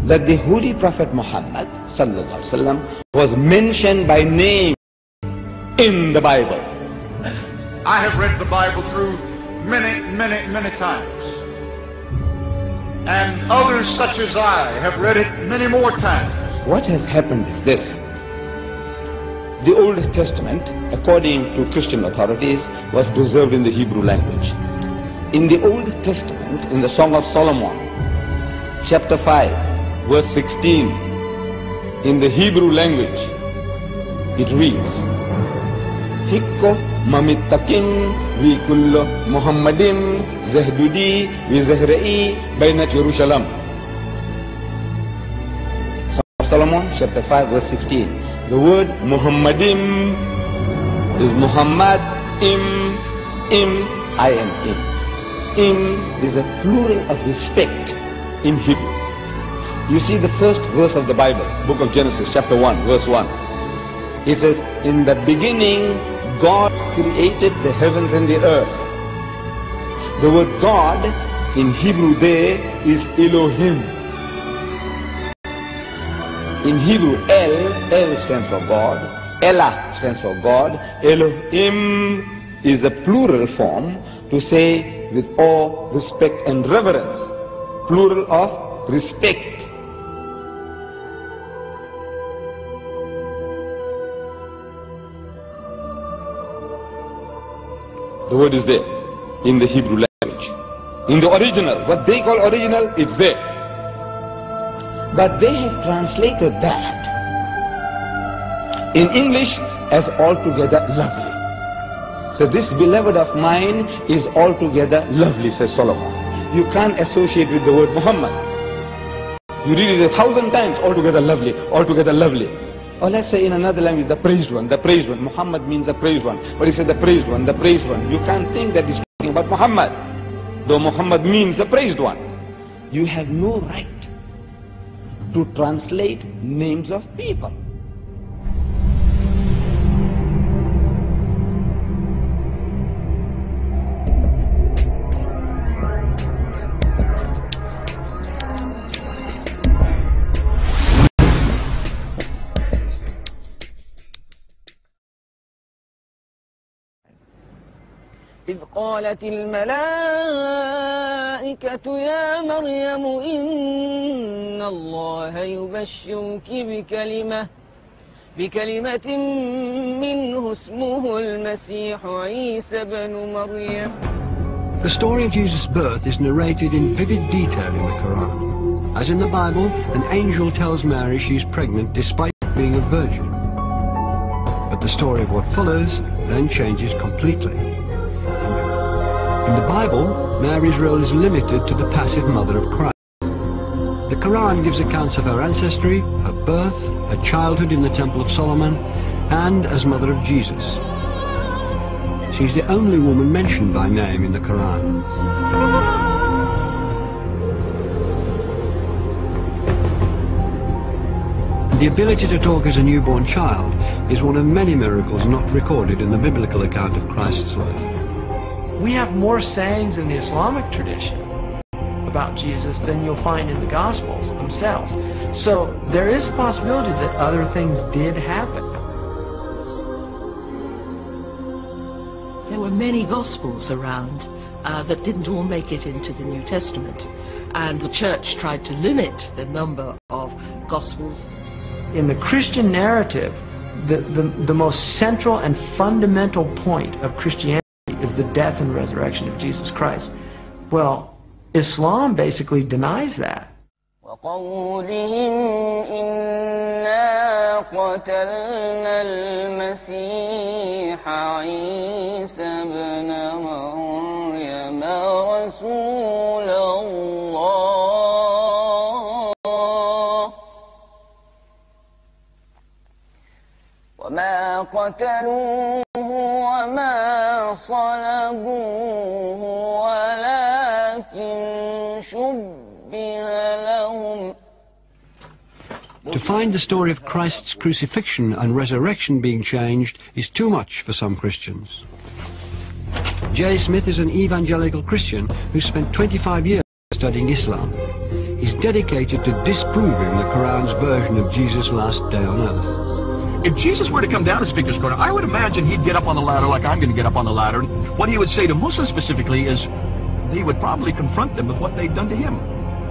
that the Holy Prophet Muhammad sallallahu alaihi wasallam was mentioned by name in the Bible. I have read the Bible through many times. And others such as I have read it many more times. What has happened is this. The Old Testament, according to Christian authorities, was preserved in the Hebrew language. In the Old Testament, in the Song of Solomon, chapter 5, verse 16, in the Hebrew language, it reads, Hikko mamittakin vi kullo Muhammadim zahdudi vi zahra'i bainat Jerusalem. Song of Solomon, chapter 5, verse 16. The word Muhammadim is Muhammad, I-M-In. Im is a plural of respect in Hebrew. You see the first verse of the Bible, book of Genesis, chapter 1, verse 1. It says, in the beginning, God created the heavens and the earth. The word God in Hebrew there is Elohim. In Hebrew, El stands for God, Elah stands for God, Elohim is a plural form to say with awe, respect and reverence. Plural of respect. The word is there in the Hebrew language. In the original, what they call original, it's there. But they have translated that in English as altogether lovely. So this beloved of mine is altogether lovely, says Solomon. You can't associate with the word Muhammad. You read it 1,000 times, altogether lovely, altogether lovely. Or let's say in another language, the praised one, the praised one. Muhammad means the praised one. But he said the praised one, the praised one. You can't think that he's talking about Muhammad, though Muhammad means the praised one. You have no right to translate names of people. إذ قالت الملائكة يا مريم إن الله يبشرك بكلمة منه اسمه المسيح عيسى بن مريم. The story of Jesus' birth is narrated in vivid detail in the Quran. As in the Bible, an angel tells Mary she is pregnant despite being a virgin. But the story of what follows then changes completely. In the Bible, Mary's role is limited to the passive mother of Christ. The Quran gives accounts of her ancestry, her birth, her childhood in the Temple of Solomon, and as mother of Jesus. She's the only woman mentioned by name in the Quran. The ability to talk as a newborn child is one of many miracles not recorded in the biblical account of Christ's life. We have more sayings in the Islamic tradition about Jesus than you'll find in the Gospels themselves. So there is a possibility that other things did happen. There were many Gospels around that didn't all make it into the New Testament. And the Church tried to limit the number of Gospels. In the Christian narrative, the most central and fundamental point of Christianity is the death and resurrection of Jesus Christ. Well, Islam basically denies that. وقولهم إنا قتلنا المسيح عيسى بن مريم رسول الله وما قتلوه وما صلبوه ولكن شبه لهم. To find the story of Christ's crucifixion and resurrection being changed is too much for some Christians. J. Smith is an evangelical Christian who spent 25 years studying Islam. is dedicated to disproving the Quran's version of Jesus' last day on earth. If Jesus were to come down to Speaker's Corner, I would imagine he'd get up on the ladder like I'm going to get up on the ladder. And what he would say to Muslims specifically is he would probably confront them with what they've done to him,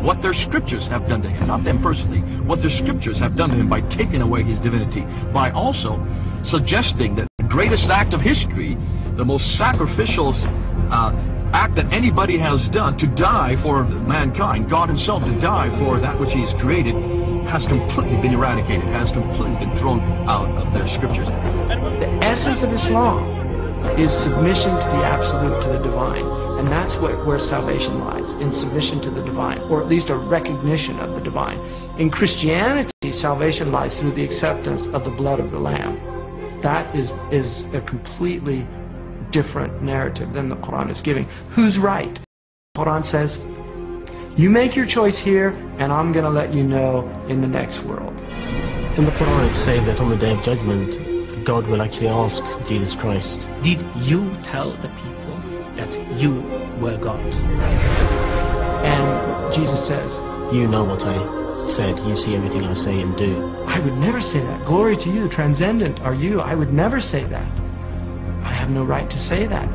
what their scriptures have done to him, not them personally, what their scriptures have done to him by taking away his divinity, by also suggesting that the greatest act of history, the most sacrificial act that anybody has done, to die for mankind, God himself to die for that which he has created, has completely been eradicated, has completely been thrown out of their scriptures. The essence of Islam is submission to the absolute, to the divine. And that's where salvation lies, in submission to the divine, or at least a recognition of the divine. In Christianity, salvation lies through the acceptance of the blood of the Lamb. That is a completely different narrative than the Quran is giving. Who's right? The Quran says, you make your choice here, and I'm going to let you know in the next world. In the Quran it says that on the Day of Judgment, God will actually ask Jesus Christ, did you tell the people that you were God? And Jesus says, you know what I said, you see everything I say and do. I would never say that. Glory to you, transcendent are you. I would never say that. I have no right to say that.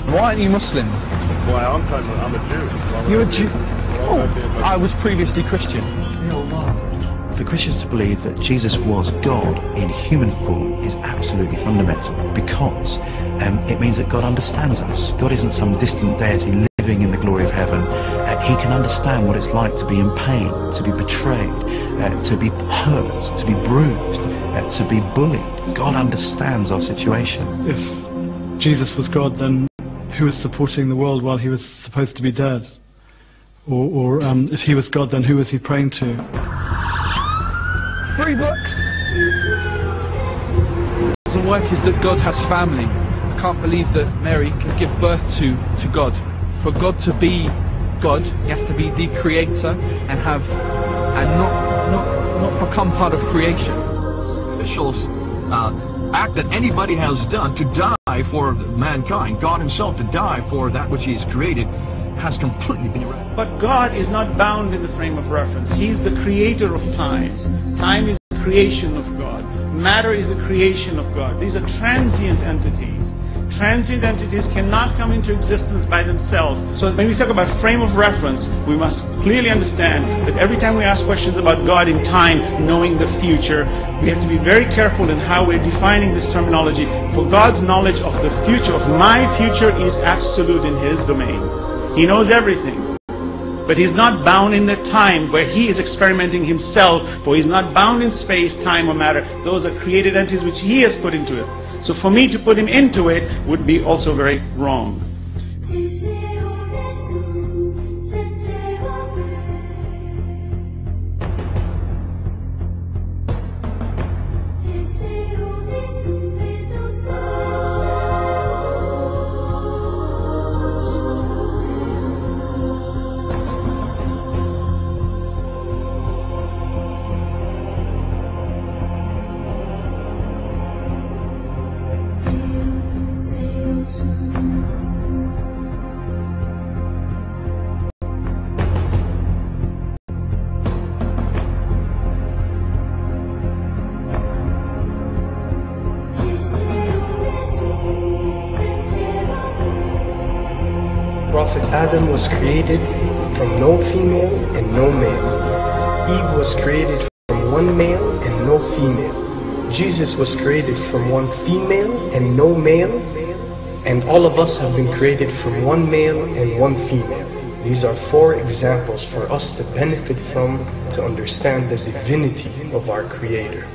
Why aren't you Muslim? Why aren't I? I'm a Jew. You're a Jew? Oh, I was previously Christian. For Christians to believe that Jesus was God in human form is absolutely fundamental, because it means that God understands us. God isn't some distant deity living in the glory of heaven. He can understand what it's like to be in pain, to be betrayed, to be hurt, to be bruised, to be bullied. God understands our situation. If Jesus was God, then who was supporting the world while he was supposed to be dead? Or if he was God, then who was he praying to? 3 books. The work is that God has family. I can't believe that Mary can give birth to God. For God to be God, he has to be the creator and not become part of creation. Officials act that anybody has done to die for mankind, God himself to die for that which he has created, has completely been eradicated. But God is not bound in the frame of reference. He is the creator of time. Time is the creation of God. Matter is a creation of God. These are transient entities. Transient entities cannot come into existence by themselves. So when we talk about frame of reference, we must clearly understand that every time we ask questions about God in time, knowing the future, we have to be very careful in how we're defining this terminology. For God's knowledge of the future, of my future, is absolute in his domain. He knows everything. But he's not bound in the time where he is experimenting himself, for he's not bound in space, time, or matter. Those are created entities which he has put into it. So for me to put him into it would be also very wrong. Prophet Adam was created from no female and no male. Eve was created from one male and no female. Jesus was created from one female and no male. And all of us have been created from one male and one female. These are 4 examples for us to benefit from, to understand the divinity of our Creator.